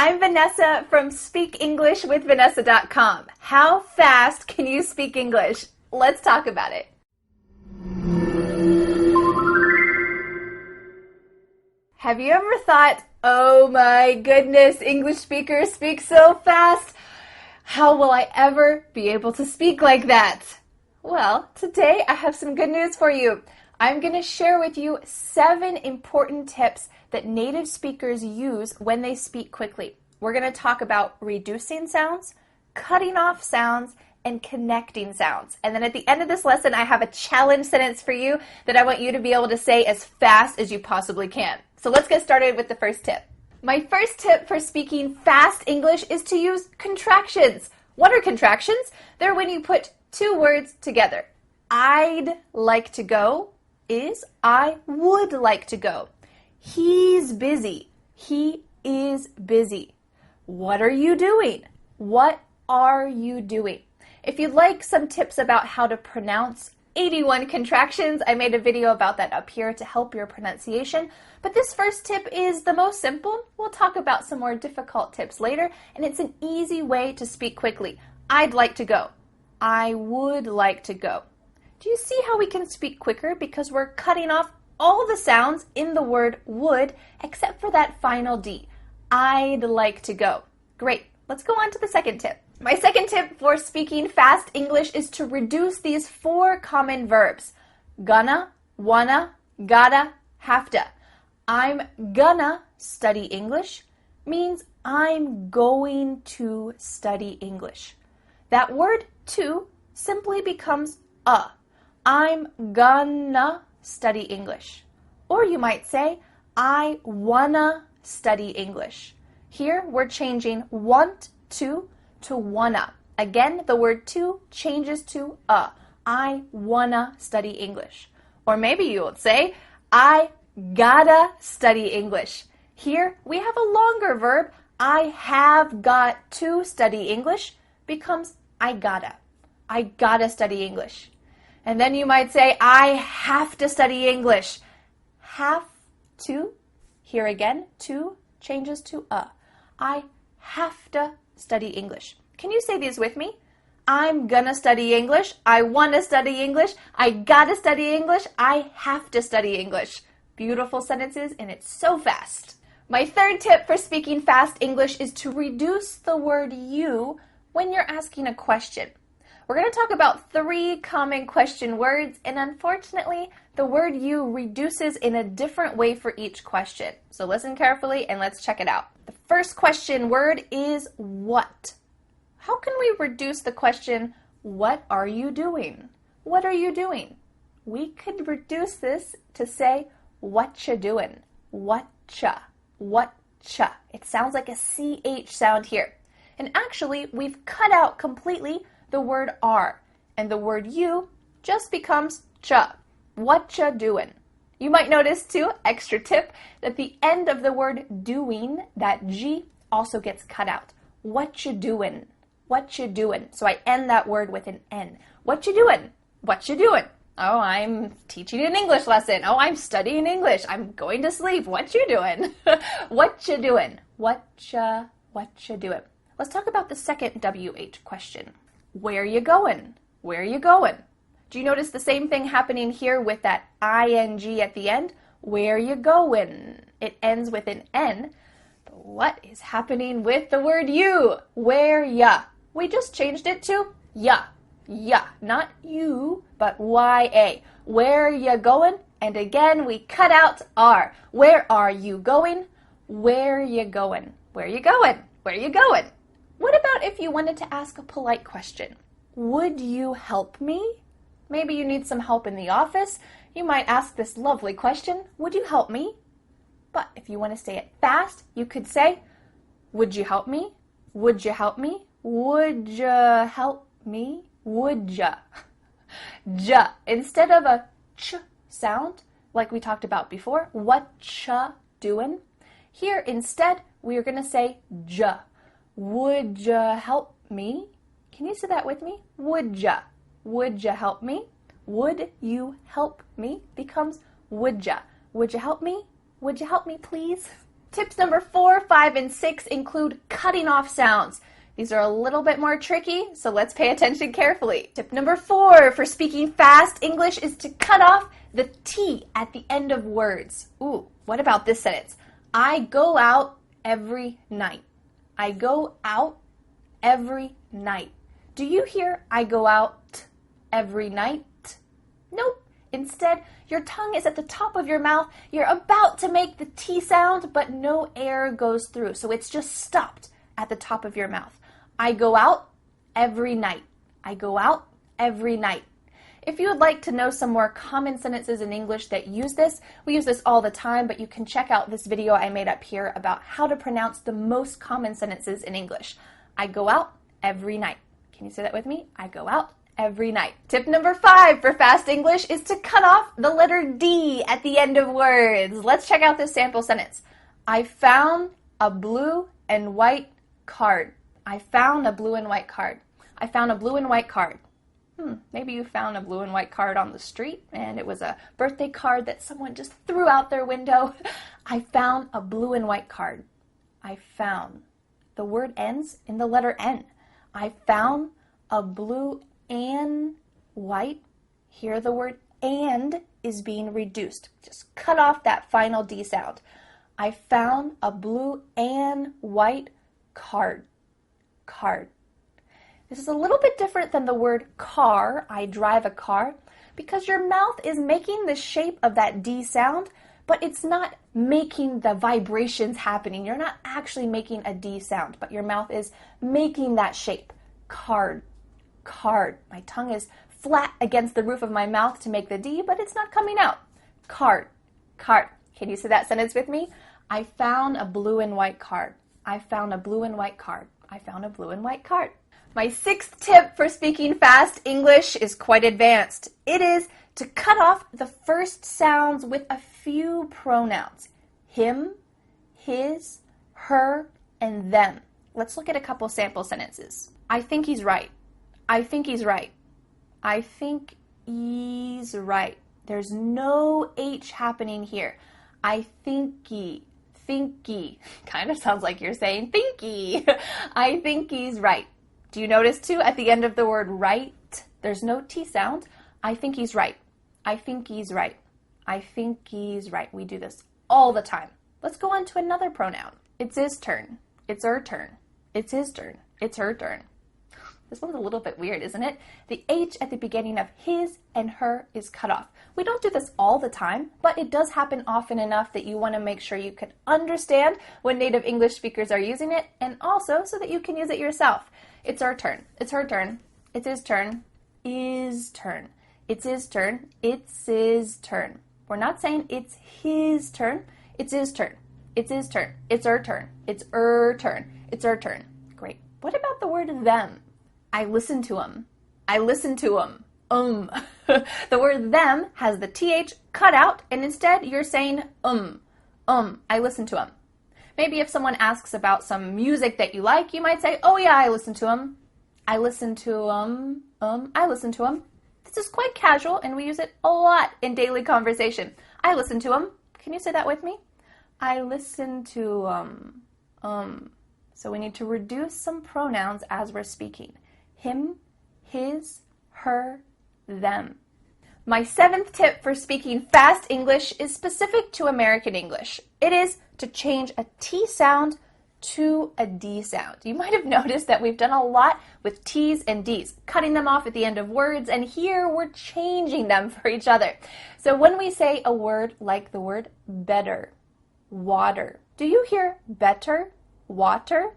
I'm Vanessa from SpeakEnglishWithVanessa.com. How fast can you speak English? Let's talk about it. Have you ever thought, oh my goodness, English speakers speak so fast. How will I ever be able to speak like that? Well, today I have some good news for you. I'm going to share with you 7 important tips that native speakers use when they speak quickly. We're going to talk about reducing sounds, cutting off sounds, and connecting sounds. And then at the end of this lesson, I have a challenge sentence for you that I want you to be able to say as fast as you possibly can. So let's get started with the first tip. My first tip for speaking fast English is to use contractions. What are contractions? They're when you put 2 words together. I'd like to go is I would like to go. He's busy. He is busy. What are you doing? What are you doing? If you'd like some tips about how to pronounce 81 contractions, I made a video about that up here to help your pronunciation. But this first tip is the most simple. We'll talk about some more difficult tips later, and it's an easy way to speak quickly. I'd like to go. I would like to go. Do you see how we can speak quicker because we're cutting off all the sounds in the word would except for that final D? I'd like to go. Great. Let's go on to the second tip. My second tip for speaking fast English is to reduce these 4 common verbs. Gonna, wanna, gotta, have to. I'm gonna study English means I'm going to study English. That word to simply becomes a. I'm gonna study English. Or you might say, I wanna study English. Here we're changing want to wanna. Again, the word to changes to a. I wanna study English. Or maybe you would say, I gotta study English. Here we have a longer verb. I have got to study English becomes I gotta. I gotta study English. And then you might say, I have to study English. Have to, here again, to changes to a. I have to study English. Can you say these with me? I'm gonna study English. I wanna study English. I gotta study English. I have to study English. Beautiful sentences, and it's so fast. My third tip for speaking fast English is to reduce the word you when you're asking a question. We're going to talk about 3 common question words, and unfortunately, the word you reduces in a different way for each question. So listen carefully and let's check it out. The first question word is what. How can we reduce the question, what are you doing? What are you doing? We could reduce this to say, what you doing? Whatcha? Whatcha? It sounds like a CH sound here. And actually, we've cut out completely the word are, and the word you just becomes cha. What ya doing? You might notice too, extra tip, that the end of the word doing, that G, also gets cut out. What you doing? What you doing? So I end that word with an N. What you doing? What you doing? Oh, I'm teaching an English lesson. Oh, I'm studying English. I'm going to sleep. What you doing? What you doing? What you doing? Let's talk about the second WH question. Where you going? Where you going? Do you notice the same thing happening here with that ing at the end? Where you going? It ends with an N. But what is happening with the word you? Where ya? We just changed it to ya. Ya. Not you, but ya. Where you going? And again, we cut out are. Where are you going? Where you going? Where you going? Where you going? What about if you wanted to ask a polite question? Would you help me? Maybe you need some help in the office. You might ask this lovely question, would you help me? But if you want to say it fast, you could say, would you help me? Would you help me? Would you help me? Would ya? Ja. Instead of a ch sound, like we talked about before, what cha doing? Here, instead, we are going to say ja. Would ya help me? Can you say that with me? Would ya? Would ya help me? Would you help me becomes would ya? Would you help me? Would you help me, please? Tips number 4, 5, and 6 include cutting off sounds. These are a little bit more tricky, so let's pay attention carefully. Tip number 4 for speaking fast English is to cut off the T at the end of words. Ooh, what about this sentence? I go out every night. I go out every night. Do you hear I go out every night? Nope. Instead, your tongue is at the top of your mouth. You're about to make the T sound, but no air goes through, so it's just stopped at the top of your mouth. I go out every night. I go out every night. If you would like to know some more common sentences in English that use this, we use this all the time, but you can check out this video I made up here about how to pronounce the most common sentences in English. I go out every night. Can you say that with me? I go out every night. Tip number 5 for fast English is to cut off the letter D at the end of words. Let's check out this sample sentence. I found a blue and white card. I found a blue and white card. I found a blue and white card. Maybe you found a blue and white card on the street and it was a birthday card that someone just threw out their window. I found a blue and white card. I found. The word ends in the letter N. I found a blue and white. Here the word and is being reduced. Just cut off that final D sound. I found a blue and white card. Card. This is a little bit different than the word car, I drive a car, because your mouth is making the shape of that D sound, but it's not making the vibrations happening. You're not actually making a D sound, but your mouth is making that shape. Card, card. My tongue is flat against the roof of my mouth to make the D, but it's not coming out. Card, card. Can you say that sentence with me? I found a blue and white card. I found a blue and white card. I found a blue and white card. My 6th tip for speaking fast English is quite advanced. It is to cut off the first sounds with a few pronouns. Him, his, her, and them. Let's look at a couple sample sentences. I think he's right. I think he's right. I think he's right. There's no H happening here. I thinky. Thinky. Kind of sounds like you're saying thinky. I think he's right. Do you notice too at the end of the word right, there's no T sound? I think he's right. I think he's right. I think he's right. We do this all the time. Let's go on to another pronoun. It's his turn. It's her turn. It's his turn. It's her turn. This one's a little bit weird, isn't it? The H at the beginning of his and her is cut off. We don't do this all the time, but it does happen often enough that you want to make sure you can understand when native English speakers are using it, and also so that you can use it yourself. It's our turn. It's her turn. It's his turn. Is turn. It's his turn. It's his turn. We're not saying it's his turn. It's his turn. It's his turn. It's her turn. It's her turn. It's her turn. Great. What about the word them? I listen to him. I listen to him. The word them has the TH cut out, and instead you're saying I listen to him. Maybe if someone asks about some music that you like, you might say, oh yeah, I listen to him. I listen to I listen to him. This is quite casual, and we use it a lot in daily conversation. I listen to him. Can you say that with me? I listen to So we need to reduce some pronouns as we're speaking. Him, his, her, them. My 7th tip for speaking fast English is specific to American English. It is to change a T sound to a D sound. You might have noticed that we've done a lot with T's and D's, cutting them off at the end of words, and here we're changing them for each other. So when we say a word like the word better, water, do you hear better, water?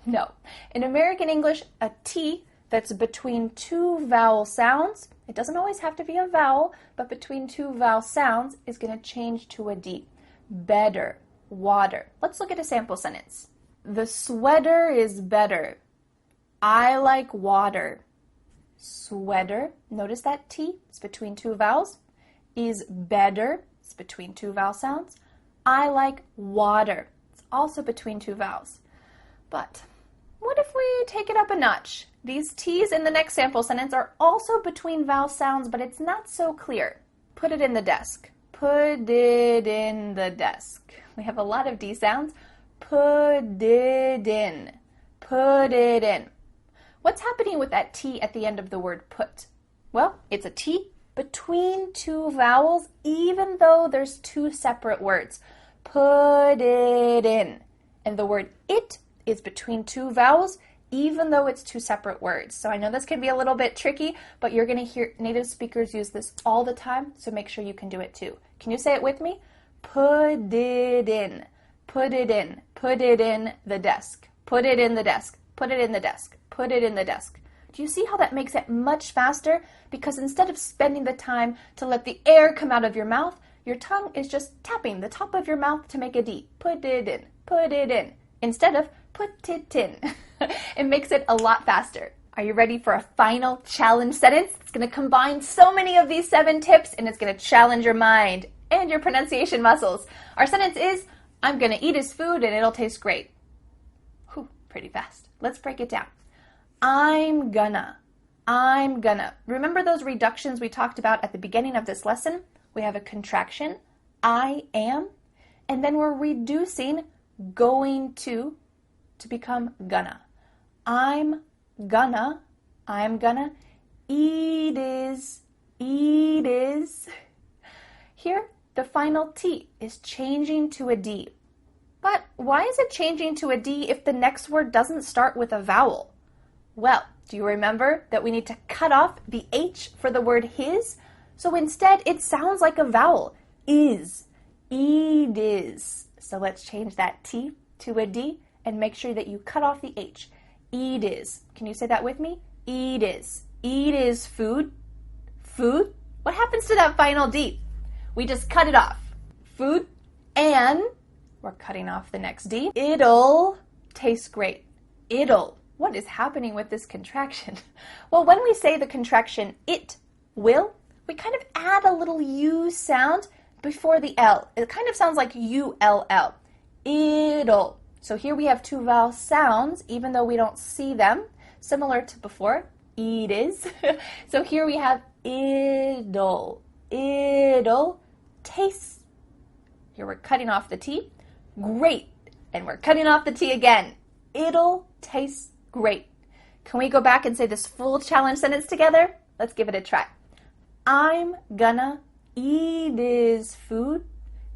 No. In American English, a T that's between two vowel sounds, it doesn't always have to be a vowel, but between two vowel sounds is going to change to a D. Better, water. Let's look at a sample sentence. The sweater is better. I like water. Sweater, notice that T is between two vowels. Is better, it's between two vowel sounds. I like water. It's also between two vowels. But what if we take it up a notch? These T's in the next sample sentence are also between vowel sounds, but it's not so clear. Put it in the desk. Put it in the desk. We have a lot of D sounds. Put it in. Put it in. What's happening with that T at the end of the word put? Well, it's a T between two vowels, even though there's two separate words. Put it in. And the word it is between two vowels, even though it's two separate words. So I know this can be a little bit tricky, but you're going to hear native speakers use this all the time, so make sure you can do it too. Can you say it with me? Put it in. Put it in. Put it in the desk. Put it in the desk. Put it in the desk. Put it in the desk. Do you see how that makes it much faster? Because instead of spending the time to let the air come out of your mouth, your tongue is just tapping the top of your mouth to make a D. Put it in. Put it in. Instead of put it in. It makes it a lot faster. Are you ready for a final challenge sentence? It's going to combine so many of these 7 tips, and it's going to challenge your mind and your pronunciation muscles. Our sentence is, I'm going to eat his food and it'll taste great. Whew, pretty fast. Let's break it down. I'm gonna. Remember those reductions we talked about at the beginning of this lesson? We have a contraction, I am, and then we're reducing going to become gonna. I'm gonna, eat is. Here, the final T is changing to a D. But why is it changing to a D if the next word doesn't start with a vowel? Well, do you remember that we need to cut off the H for the word his? So instead, it sounds like a vowel. Is. Eat is. So let's change that T to a D and make sure that you cut off the H. Eat is. Can you say that with me? Eat is. Eat is food. Food? What happens to that final D? We just cut it off. Food. And we're cutting off the next D. It'll taste great. It'll. What is happening with this contraction? Well, when we say the contraction it will, we kind of add a little U sound before the L. It kind of sounds like U-L-L. It'll. So here we have 2 vowel sounds, even though we don't see them, similar to before, eat is. So here we have it'll. It'll taste. Here we're cutting off the T. Great. And we're cutting off the T again. It'll taste great. Can we go back and say this full challenge sentence together? Let's give it a try. I'm gonna eat his food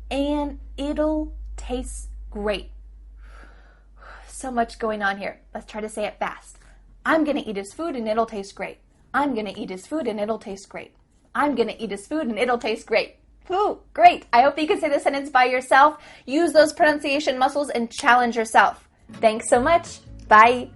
and it'll taste great. So much going on here. Let's try to say it fast. I'm gonna eat his food and it'll taste great. I'm gonna eat his food and it'll taste great. I'm gonna eat his food and it'll taste great. Ooh, great. I hope you can say this sentence by yourself. Use those pronunciation muscles and challenge yourself. Thanks so much. Bye.